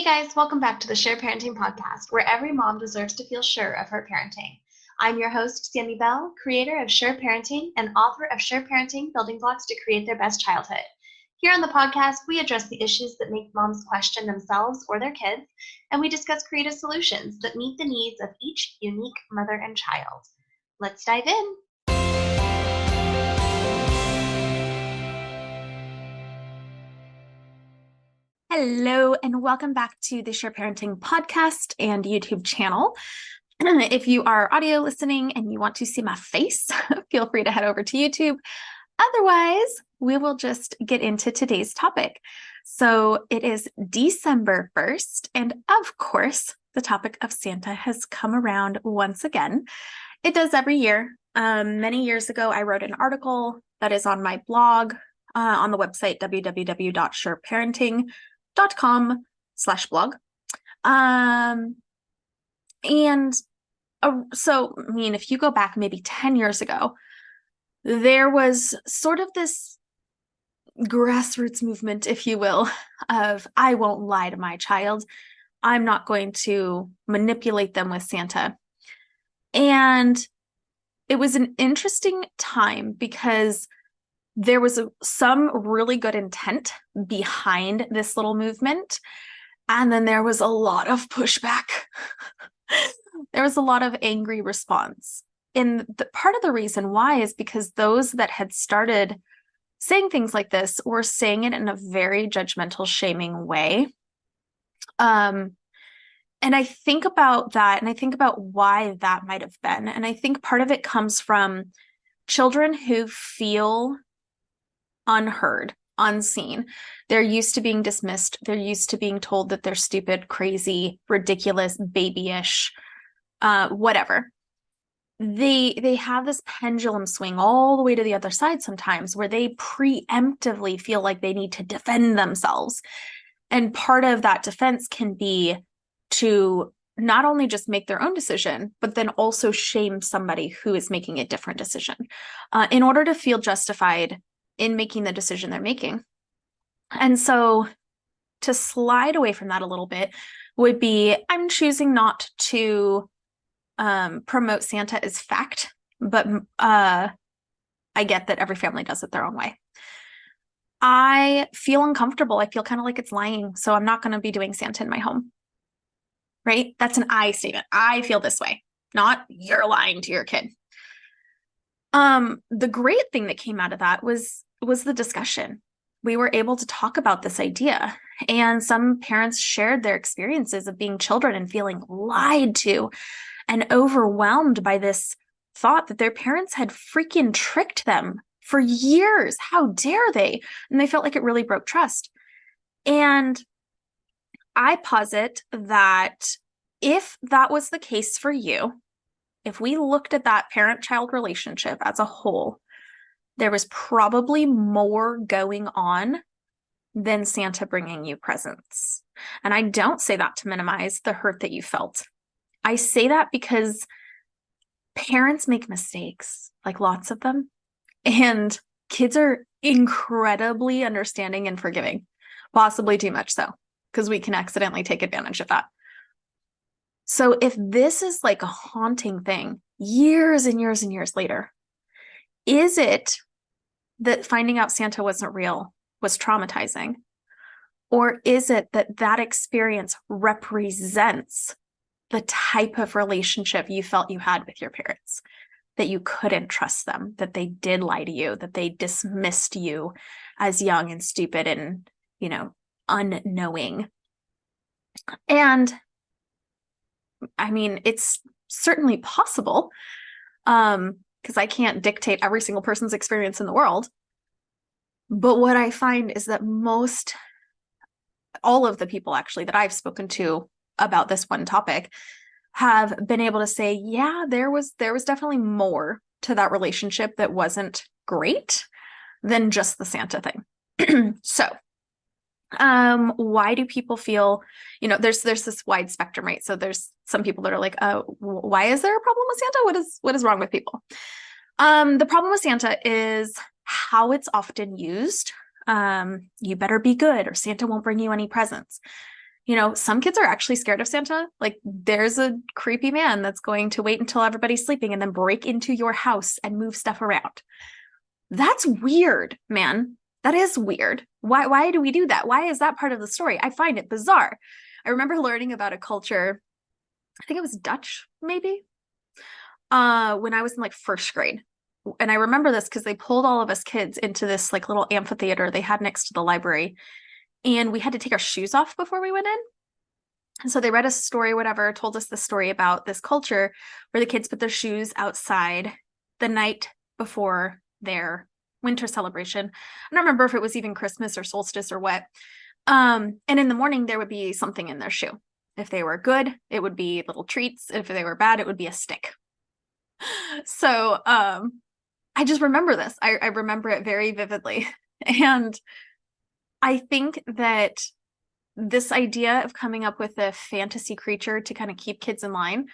Guys, welcome back to the S.U.R.E Parenting Podcast, where every mom deserves to feel sure of her parenting. I'm your host, Sammy Bell, creator of S.U.R.E Parenting and author of S.U.R.E Parenting Building Blocks to Create Their Best Childhood. Here on the podcast, we address the issues that make moms question themselves or their kids, and we discuss creative solutions that meet the needs of each unique mother and child. Let's dive in. Hello, and welcome back to the S.U.R.E Parenting Podcast and YouTube channel. If you are audio listening and you want to see my face, feel free to head over to YouTube. Otherwise, we will just get into today's topic. So it is December 1st, and of course, the topic of Santa has come around once again. It does every year. Many years ago, I wrote an article that is on my blog on the website www.sureparenting.com/blog. So, I mean, if you go back maybe 10 years ago, there was sort of this grassroots movement, if you will, of I won't lie to my child. I'm not going to manipulate them with Santa. And it was an interesting time because there was some really good intent behind this little movement. And then there was a lot of pushback. There was a lot of angry response. And part of the reason why is because those that had started saying things like this were saying it in a very judgmental, shaming way. And I think about that, and I think about why that might have been. And I think part of it comes from children who feel unheard, unseen. They're used to being dismissed. They're used to being told that they're stupid, crazy, ridiculous, babyish, whatever. They have this pendulum swing all the way to the other side sometimes, where they preemptively feel like they need to defend themselves. And part of that defense can be to not only just make their own decision, but then also shame somebody who is making a different decision in order to feel justified in making the decision they're making. And so to slide away from that a little bit would be, I'm choosing not to promote Santa as fact, but I get that every family does it their own way. I feel uncomfortable. I feel kind of like it's lying. So I'm not going to be doing Santa in my home. Right? That's an I statement. I feel this way, not you're lying to your kid. The great thing that came out of that was the discussion. We were able to talk about this idea, and some parents shared their experiences of being children and feeling lied to and overwhelmed by this thought that their parents had freaking tricked them for years. How dare they? And they felt like it really broke trust. And I posit that if that was the case for you, if we looked at that parent-child relationship as a whole, there was probably more going on than Santa bringing you presents. And I don't say that to minimize the hurt that you felt. I say that because parents make mistakes, like lots of them, and kids are incredibly understanding and forgiving, possibly too much so, because we can accidentally take advantage of that. So if this is like a haunting thing years and years and years later, is it that finding out Santa wasn't real was traumatizing? Or is it that that experience represents the type of relationship you felt you had with your parents, that you couldn't trust them, that they did lie to you, that they dismissed you as young and stupid and, unknowing? And I mean, it's certainly possible, because I can't dictate every single person's experience in the world. But what I find is that all of the people actually that I've spoken to about this one topic have been able to say, yeah, there was definitely more to that relationship that wasn't great than just the Santa thing. So why do people feel, there's this wide spectrum, right? So there's some people that are like, why is there a problem with Santa? What is wrong with people? The problem with Santa is how it's often used. You better be good or Santa won't bring you any presents. Some kids are actually scared of Santa. Like there's a creepy man that's going to wait until everybody's sleeping and then break into your house and move stuff around. That's weird, man. That is weird. Why do we do that? Why is that part of the story? I find it bizarre. I remember learning about a culture, I think it was Dutch, maybe, when I was in like first grade. And I remember this because they pulled all of us kids into this like little amphitheater they had next to the library. And we had to take our shoes off before we went in. And so they read us a story, whatever, told us the story about this culture where the kids put their shoes outside the night before their winter celebration. I don't remember if it was even Christmas or solstice or what. And in the morning, there would be something in their shoe. If they were good, it would be little treats. If they were bad, it would be a stick. So I just remember this. I remember it very vividly. And I think that this idea of coming up with a fantasy creature to kind of keep kids in line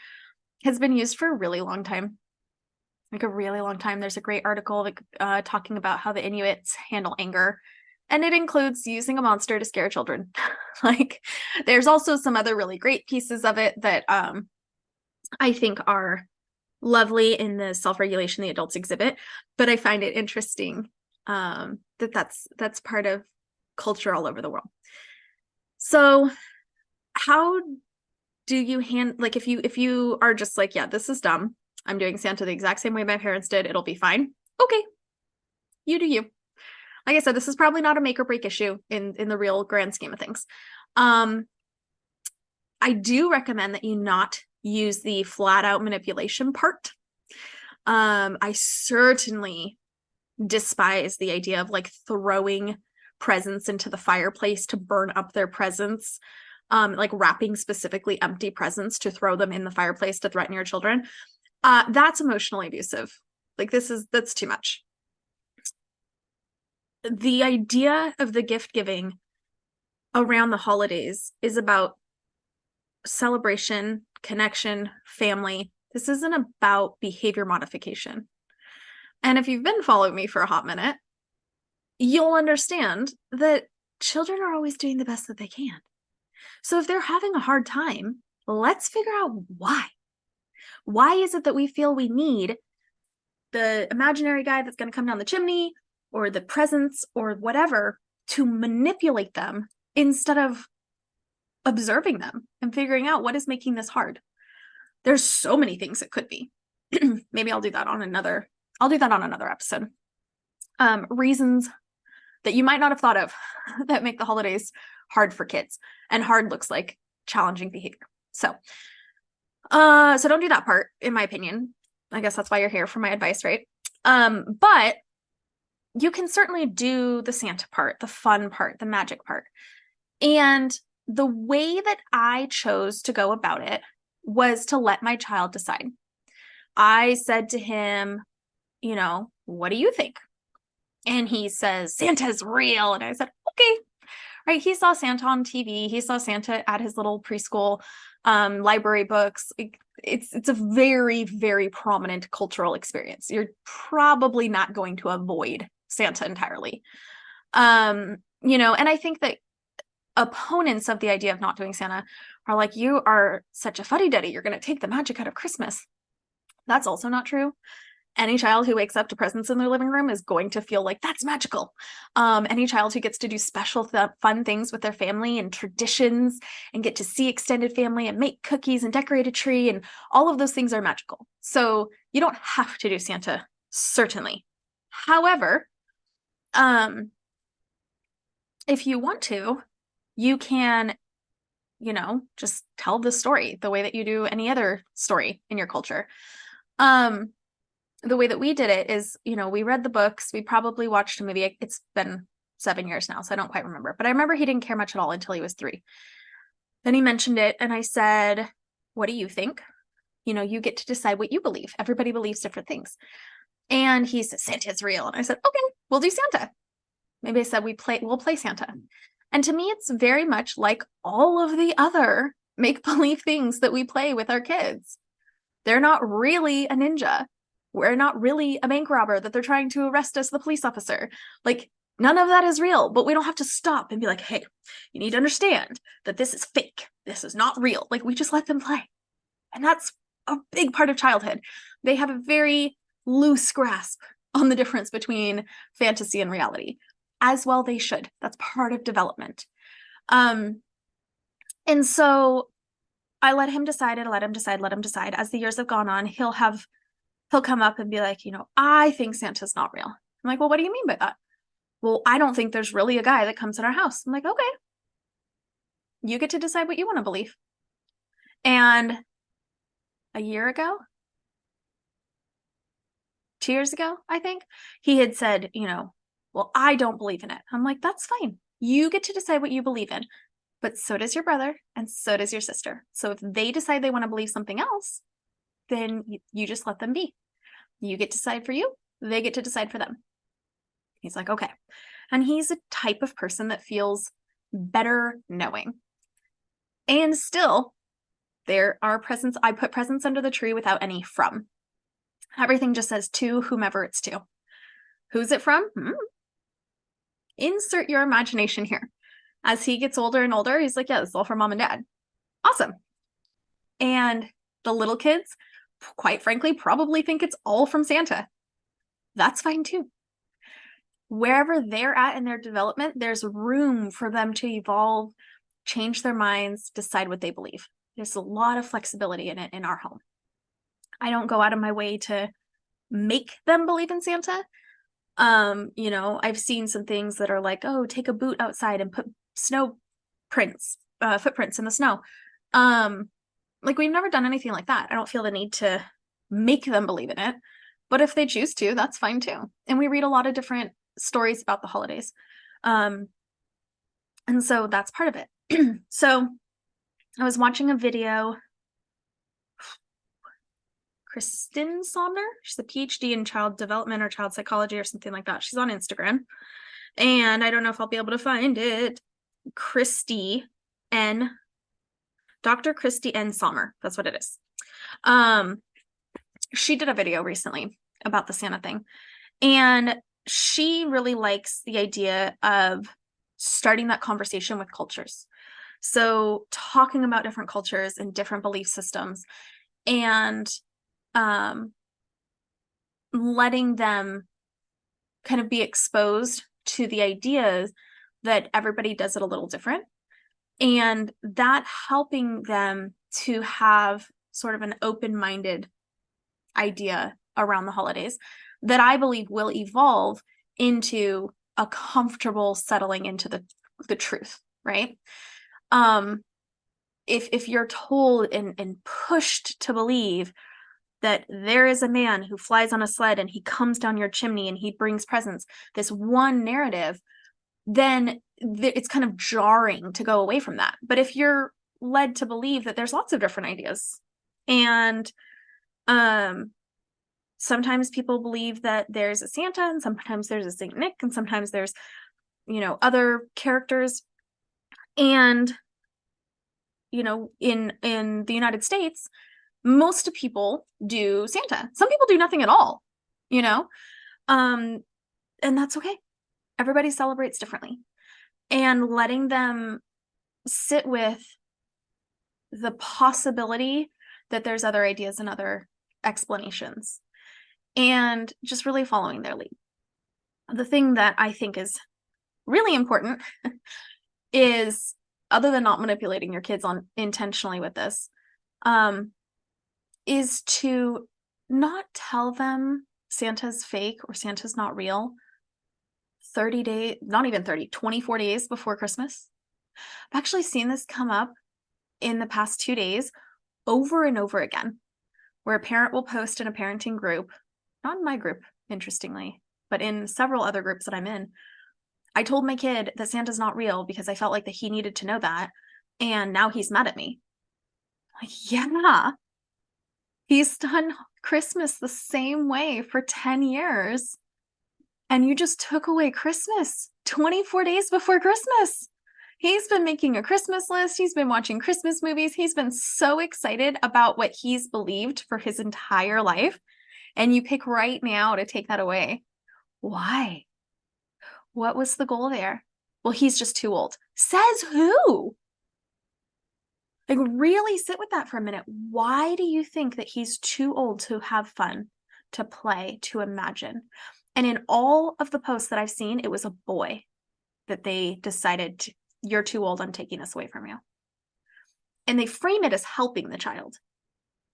has been used for a really long time. Like a really long time. There's a great article talking about how the Inuits handle anger, and it includes using a monster to scare children. Like, there's also some other really great pieces of it that I think are lovely in the self-regulation the adults exhibit, but I find it interesting that's part of culture all over the world. So how do you like if you are just like, yeah, this is dumb, I'm doing Santa the exact same way my parents did, it'll be fine. Okay, you do you. Like I said, this is probably not a make or break issue in the real grand scheme of things. I do recommend that you not use the flat out manipulation part. I certainly despise the idea of like throwing presents into the fireplace to burn up their presents, like wrapping specifically empty presents to throw them in the fireplace to threaten your children. That's emotionally abusive. Like that's too much. The idea of the gift giving around the holidays is about celebration, connection, family. This isn't about behavior modification. And if you've been following me for a hot minute, you'll understand that children are always doing the best that they can. So if they're having a hard time, let's figure out why. Why is it that we feel we need the imaginary guy that's going to come down the chimney or the presents or whatever to manipulate them instead of observing them and figuring out what is making this hard? There's so many things it could be. Maybe I'll do that on another episode. Reasons that you might not have thought of that make the holidays hard for kids. And hard looks like challenging behavior. So don't do that part, in my opinion. I guess that's why you're here, for my advice, right? But you can certainly do the Santa part, the fun part, the magic part. And the way that I chose to go about it was to let my child decide. I said to him, what do you think? And he says, Santa's real. And I said, okay. Right. He saw Santa on TV. He saw Santa at his little preschool library books. It's a very, very prominent cultural experience. You're probably not going to avoid Santa entirely. And I think that opponents of the idea of not doing Santa are like, you are such a fuddy-duddy. You're going to take the magic out of Christmas. That's also not true. Any child who wakes up to presents in their living room is going to feel like that's magical. Any child who gets to do special fun things with their family and traditions and get to see extended family and make cookies and decorate a tree and all of those things are magical. So you don't have to do Santa, certainly. However, if you want to, you can, just tell the story the way that you do any other story in your culture. The way that we did it is, we read the books, we probably watched a movie. It's been 7 years now, so I don't quite remember. But I remember he didn't care much at all until he was 3. Then he mentioned it, and I said, what do you think? You get to decide what you believe. Everybody believes different things. And he said, Santa's real. And I said, okay, we'll do Santa. Maybe I said, we'll play Santa. And to me, it's very much like all of the other make-believe things that we play with our kids. They're not really a ninja. We're not really a bank robber that they're trying to arrest as the police officer. Like, None of that is real, but we don't have to stop and be like, hey, you need to understand that this is fake. This is not real. Like, we just let them play. And that's a big part of childhood. They have a very loose grasp on the difference between fantasy and reality. As well they should. That's part of development. And so I let him decide. As the years have gone on, he'll come up and be like, I think Santa's not real. I'm like, well, what do you mean by that? Well, I don't think there's really a guy that comes in our house. I'm like, okay, you get to decide what you want to believe. And a year ago, 2 years ago, I think, he had said, well, I don't believe in it. I'm like, that's fine. You get to decide what you believe in, but so does your brother and so does your sister. So if they decide they want to believe something else, then you just let them be. You get to decide for you. They get to decide for them. He's like, okay. And he's a type of person that feels better knowing. And still, there are presents. I put presents under the tree without any from. Everything just says to whomever it's to. Who's it from? Insert your imagination here. As he gets older and older, he's like, yeah, this is all from mom and dad. Awesome. And the little kids, quite frankly, probably think it's all from Santa. That's fine too. Wherever they're at in their development, there's room for them to evolve, change their minds, decide what they believe. There's a lot of flexibility in it in our home. I don't go out of my way to make them believe in Santa. I've seen some things that are like, oh, take a boot outside and put footprints in the snow. Like, we've never done anything like that. I don't feel the need to make them believe in it, but if they choose to, that's fine too. And we read a lot of different stories about the holidays. And so that's part of it. So I was watching a video. Kristen Somner, she's a PhD in child development or child psychology or something like that. She's on Instagram. And I don't know if I'll be able to find it. Dr. Christy N. Sommer. That's what it is. She did a video recently about the Santa thing. And she really likes the idea of starting that conversation with cultures. So talking about different cultures and different belief systems and letting them kind of be exposed to the ideas that everybody does it a little different, and that helping them to have sort of an open-minded idea around the holidays that I believe will evolve into a comfortable settling into the truth, right? If you're told and pushed to believe that there is a man who flies on a sled and he comes down your chimney and he brings presents, this one narrative, then it's kind of jarring to go away from that. But if you're led to believe that there's lots of different ideas, and sometimes people believe that there's a Santa and sometimes there's a Saint Nick and sometimes there's, other characters. And, in the United States, most people do Santa. Some people do nothing at all, and that's okay. Everybody celebrates differently. And letting them sit with the possibility that there's other ideas and other explanations, and just really following their lead. The thing that I think is really important is, other than not manipulating your kids intentionally with this, is to not tell them Santa's fake or Santa's not real 30 days, not even 30, 24 days before Christmas. I've actually seen this come up in the past 2 days over and over again, where a parent will post in a parenting group, not in my group, interestingly, but in several other groups that I'm in. I told my kid that Santa's not real because I felt like that he needed to know that, and now he's mad at me. Like, yeah, he's done Christmas the same way for 10 years, and you just took away Christmas 24 days before Christmas. He's been making a Christmas list. He's been watching Christmas movies. He's been so excited about what he's believed for his entire life. And you pick right now to take that away. Why? What was the goal there? Well, he's just too old. Says who? Like, really sit with that for a minute. Why do you think that he's too old to have fun, to play, to imagine? And in all of the posts that I've seen, it was a boy that they decided, you're too old, I'm taking this away from you. And they frame it as helping the child.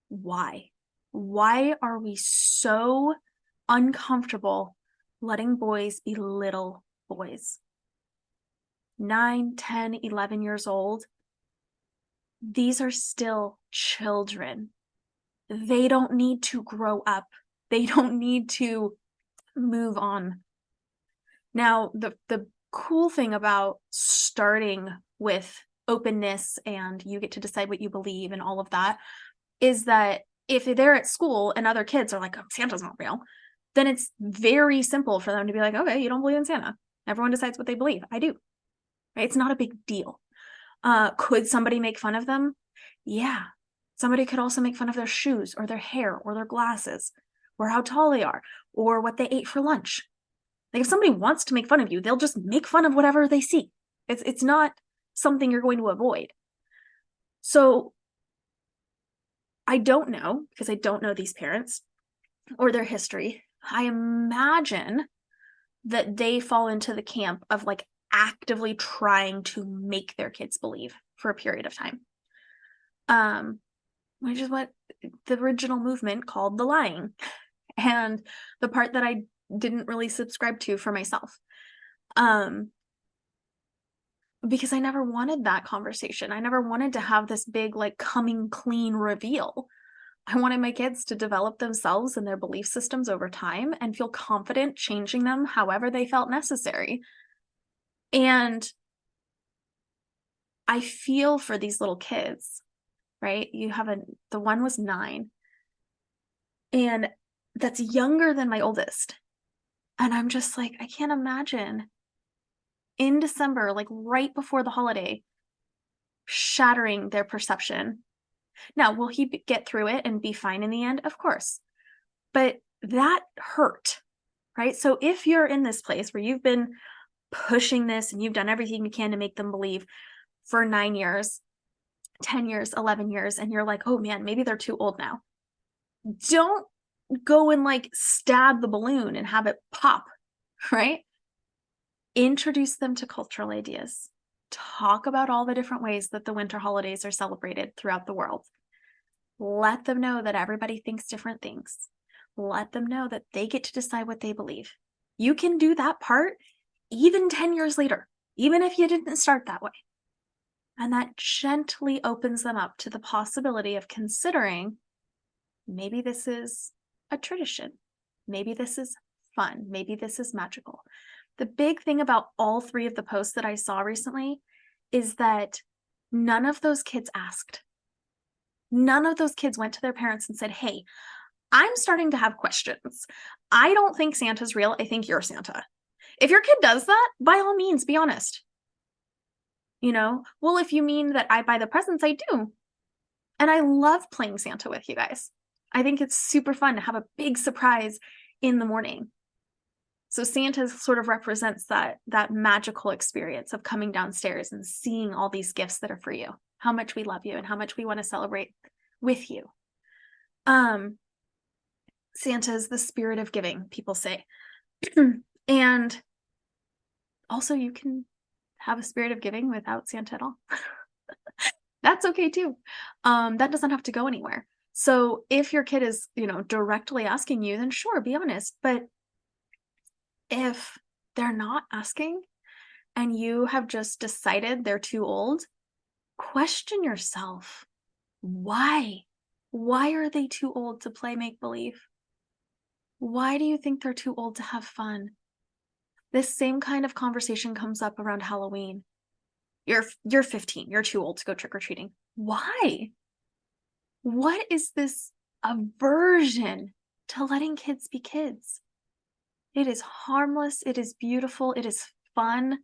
Why? Why are we so uncomfortable letting boys be little boys? 9, 10, 11 years old. These are still children. They don't need to grow up. They don't need to move on. Now, the cool thing about starting with openness and you get to decide what you believe and all of that is that if they're at school and other kids are like, oh, Santa's not real, then it's very simple for them to be like, okay, you don't believe in Santa. Everyone decides what they believe. I do. Right? It's not a big deal. Could somebody make fun of them? Yeah. Somebody could also make fun of their shoes or their hair or their glasses or how tall they are or what they ate for lunch. Like if somebody wants to make fun of you, they'll just make fun of whatever they see. It's not something you're going to avoid. So I don't know, because I don't know these parents or their history. I imagine that they fall into the camp of like actively trying to make their kids believe for a period of time. Which is what the original movement called the lying, and the part that I didn't really subscribe to for myself. Because I never wanted that conversation. I never wanted to have this big, like, coming clean reveal. I wanted my kids to develop themselves and their belief systems over time and feel confident changing them however they felt necessary. And I feel for these little kids, right? The one was 9, and that's younger than my oldest. And I'm just like, I can't imagine in December, like right before the holiday, shattering their perception. Now, will he get through it and be fine in the end? Of course. But that hurt, right? So if you're in this place where you've been pushing this and you've done everything you can to make them believe for 9 years, 10 years, 11 years, and you're like, oh man, maybe they're too old now. Don't go and like stab the balloon and have it pop, right? Introduce them to cultural ideas. Talk about all the different ways that the winter holidays are celebrated throughout the world. Let them know that everybody thinks different things. Let them know that they get to decide what they believe. You can do that part even 10 years later, even if you didn't start that way. And that gently opens them up to the possibility of considering maybe this is a tradition. Maybe this is fun. Maybe this is magical. The big thing about all 3 of the posts that I saw recently is that none of those kids asked. None of those kids went to their parents and said, hey, I'm starting to have questions. I don't think Santa's real. I think you're Santa. If your kid does that, by all means, be honest. Well, if you mean that I buy the presents, I do. And I love playing Santa with you guys. I think it's super fun to have a big surprise in the morning. So Santa sort of represents that magical experience of coming downstairs and seeing all these gifts that are for you, how much we love you and how much we want to celebrate with you. Santa is the spirit of giving, people say. And also you can have a spirit of giving without Santa at all. That's okay too. That doesn't have to go anywhere. So if your kid is, directly asking you, then sure, be honest. But if they're not asking and you have just decided they're too old, question yourself. Why? Why are they too old to play make-believe? Why do you think they're too old to have fun? This same kind of conversation comes up around Halloween. You're 15. You're too old to go trick-or-treating. Why? What is this aversion to letting kids be kids? It is harmless. It is beautiful. It is fun.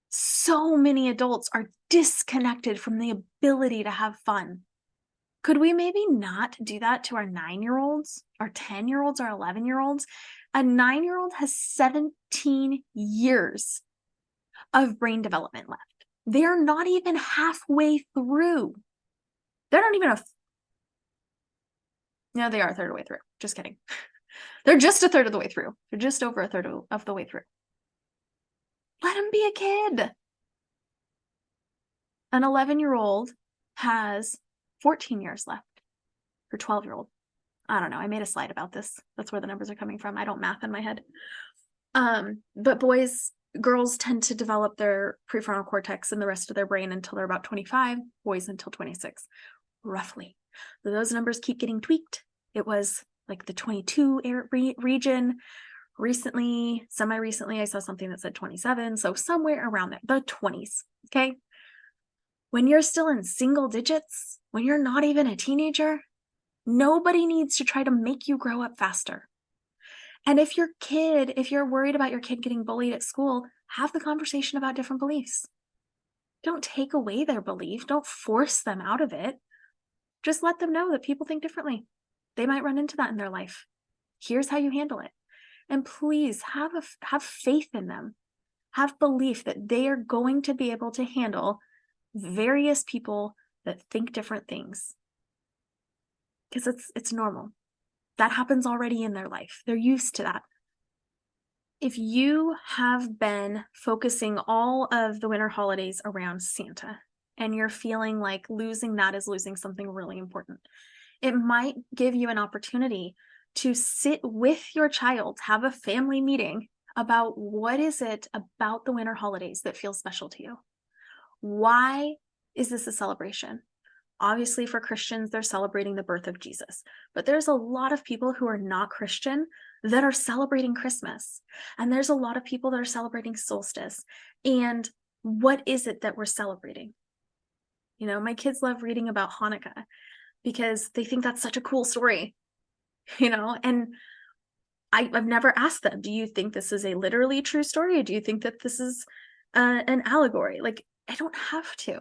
So many adults are disconnected from the ability to have fun. Could we maybe not do that to our 9-year-olds, our 10-year-olds, our 11-year-olds? A 9-year-old has 17 years of brain development left. They're not even halfway through. They're not even no, they are a third of the way through. Just kidding. They're just a third of the way through. They're just over a third of the way through. Let them be a kid. An 11-year-old has 14 years left. Her 12-year-old. I don't know. I made a slide about this. That's where the numbers are coming from. I don't math in my head. But girls tend to develop their prefrontal cortex and the rest of their brain until they're about 25, boys until 26, roughly. So those numbers keep getting tweaked. It was like the 22 region. Recently, semi-recently, I saw something that said 27. So somewhere around there, the 20s. Okay. When you're still in single digits, when you're not even a teenager, nobody needs to try to make you grow up faster. And if you're worried about your kid getting bullied at school, have the conversation about different beliefs. Don't take away their belief. Don't force them out of it. Just let them know that people think differently. They might run into that in their life. Here's how you handle it. And please have faith in them. Have belief that they are going to be able to handle various people that think different things. Because it's normal. That happens already in their life. They're used to that. If you have been focusing all of the winter holidays around Santa and you're feeling like losing that is losing something really important, it might give you an opportunity to sit with your child, have a family meeting about what is it about the winter holidays that feels special to you? Why is this a celebration? Obviously, for Christians, they're celebrating the birth of Jesus. But there's a lot of people who are not Christian that are celebrating Christmas. And there's a lot of people that are celebrating solstice. And what is it that we're celebrating? You know, my kids love reading about Hanukkah because they think that's such a cool story, you know, and I've never asked them, do you think this is a literally true story? Or do you think that this is an allegory? Like, I don't have to.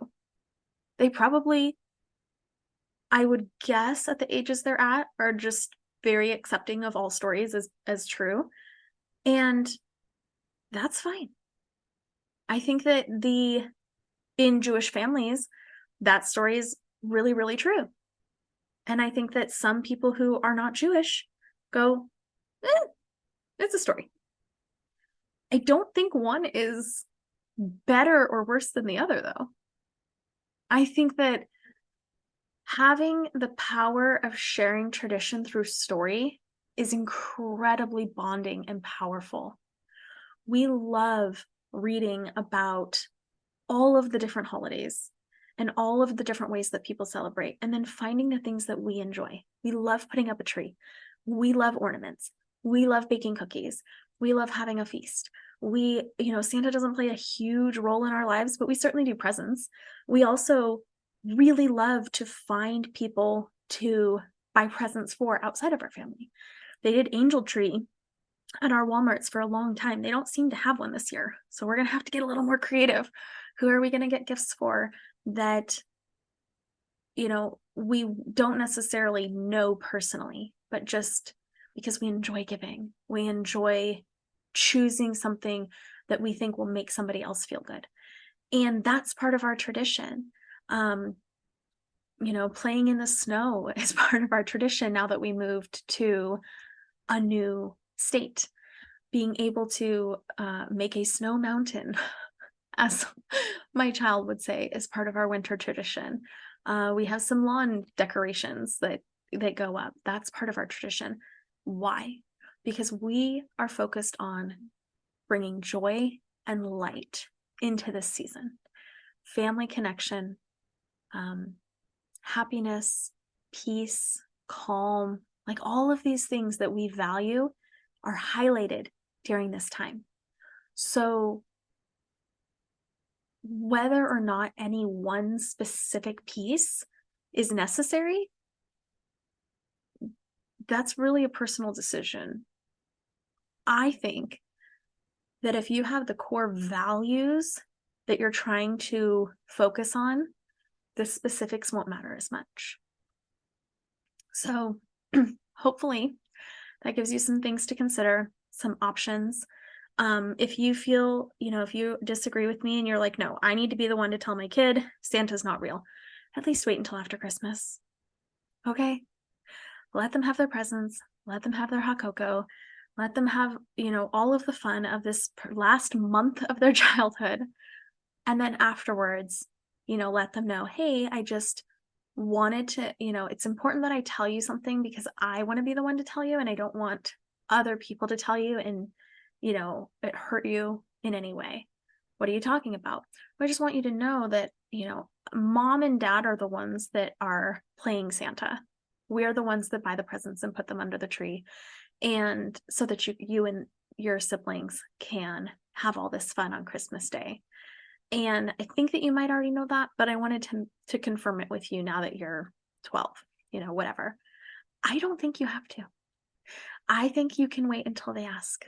They probably, I would guess at the ages they're at, are just very accepting of all stories as true. And that's fine. I think that in Jewish families, that story is really, really true. And I think that some people who are not Jewish go, it's a story. I don't think one is better or worse than the other, though. I think that having the power of sharing tradition through story is incredibly bonding and powerful. We love reading about all of the different holidays and all of the different ways that people celebrate, and then finding the things that we enjoy. We love putting up a tree. We love ornaments. We love baking cookies. We love having a feast. Santa doesn't play a huge role in our lives, but we certainly do presents. We also really love to find people to buy presents for outside of our family. They did angel tree at our Walmarts for a long time. They don't seem to have one this year. So we're going to have to get a little more creative. Who are we going to get gifts for that, we don't necessarily know personally, but just because we enjoy giving, we enjoy choosing something that we think will make somebody else feel good. And that's part of our tradition. Playing in the snow is part of our tradition now that we moved to a new state. Being able to make a snow mountain, as my child would say, is part of our winter tradition. We have some lawn decorations that go up. That's part of our tradition. Why? Because we are focused on bringing joy and light into this season. Family connection, happiness, peace, calm, like all of these things that we value are highlighted during this time. So whether or not any one specific piece is necessary, that's really a personal decision. I think that if you have the core values that you're trying to focus on, the specifics won't matter as much. So hopefully that gives you some things to consider. some options. If you feel, if you disagree with me and you're like, no, I need to be the one to tell my kid Santa's not real, at least wait until after Christmas. Okay? Let them have their presents, let them have their hot cocoa, let them have, all of the fun of this last month of their childhood. And then afterwards, let them know, hey, I just wanted to, it's important that I tell you something because I want to be the one to tell you and I don't want other people to tell you and, it hurt you in any way. What are you talking about? I just want you to know that, mom and dad are the ones that are playing Santa. We are the ones that buy the presents and put them under the tree. And so that you and your siblings can have all this fun on Christmas Day. And I think that you might already know that, but I wanted to confirm it with you now that you're 12, whatever. I don't think you have to. I think you can wait until they ask.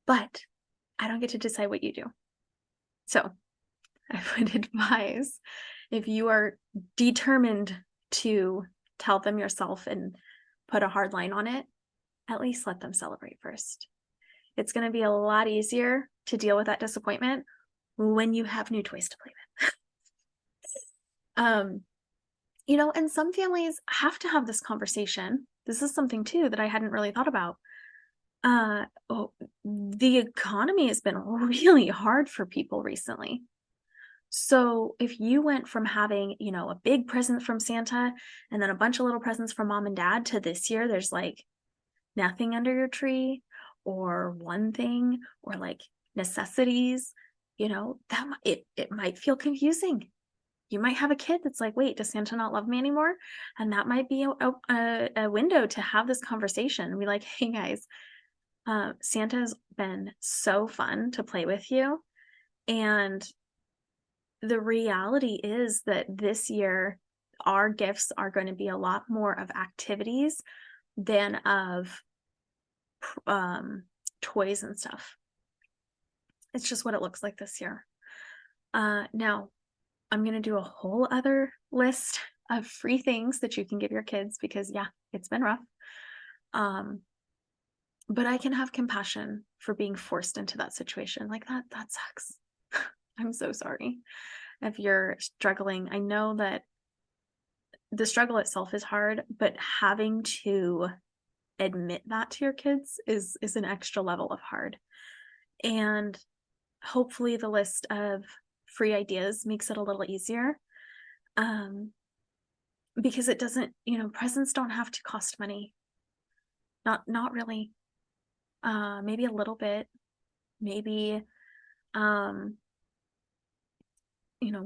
But I don't get to decide what you do. So I would advise, if you are determined to tell them yourself and put a hard line on it, at least let them celebrate first. It's going to be a lot easier to deal with that disappointment when you have new toys to play with. And some families have to have this conversation. This is something too that I hadn't really thought about. The economy has been really hard for people recently. So if you went from having, a big present from Santa and then a bunch of little presents from mom and dad to this year, there's like nothing under your tree or one thing or like necessities, that it might feel confusing. You might have a kid that's like, wait, does Santa not love me anymore? And that might be a window to have this conversation. Be like, hey guys, Santa's been so fun to play with you. And the reality is that this year, our gifts are going to be a lot more of activities than of toys and stuff. It's just what it looks like this year. Now, I'm going to do a whole other list of free things that you can give your kids because, yeah, it's been rough. But I can have compassion for being forced into that situation. Like that sucks. I'm so sorry if you're struggling. I know that the struggle itself is hard, but having to admit that to your kids is an extra level of hard. And hopefully the list of free ideas makes it a little easier. Because it doesn't, presents don't have to cost money. Not really. Maybe a little bit. Maybe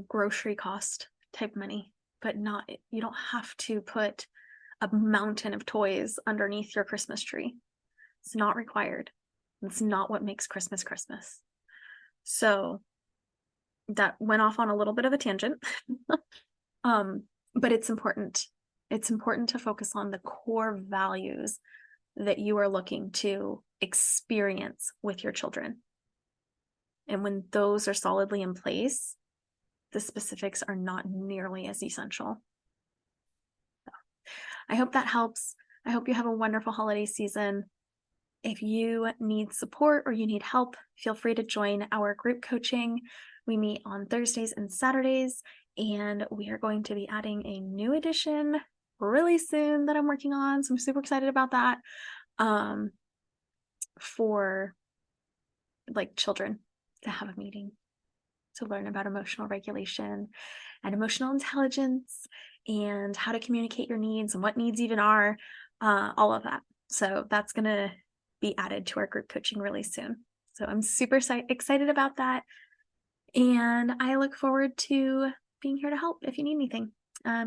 grocery cost type money, but you don't have to put a mountain of toys underneath your Christmas tree. It's not required. It's not what makes Christmas Christmas. So that went off on a little bit of a tangent. But it's important. It's important to focus on the core values that you are looking to experience with your children. And when those are solidly in place, the specifics are not nearly as essential. So, I hope that helps. I hope you have a wonderful holiday season. If you need support or you need help, feel free to join our group coaching. We meet on Thursdays and Saturdays, and we are going to be adding a new edition really soon that I'm working on. So I'm super excited about that. For like children to have a meeting to learn about emotional regulation and emotional intelligence and how to communicate your needs and what needs even are, all of that. So that's going to be added to our group coaching really soon. So I'm super excited about that. And I look forward to being here to help if you need anything.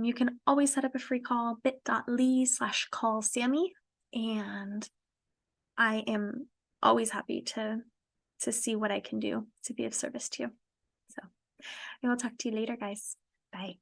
You can always set up a free call, bit.ly/callsammy. And I am always happy to see what I can do to be of service to you. So I will talk to you later, guys. Bye.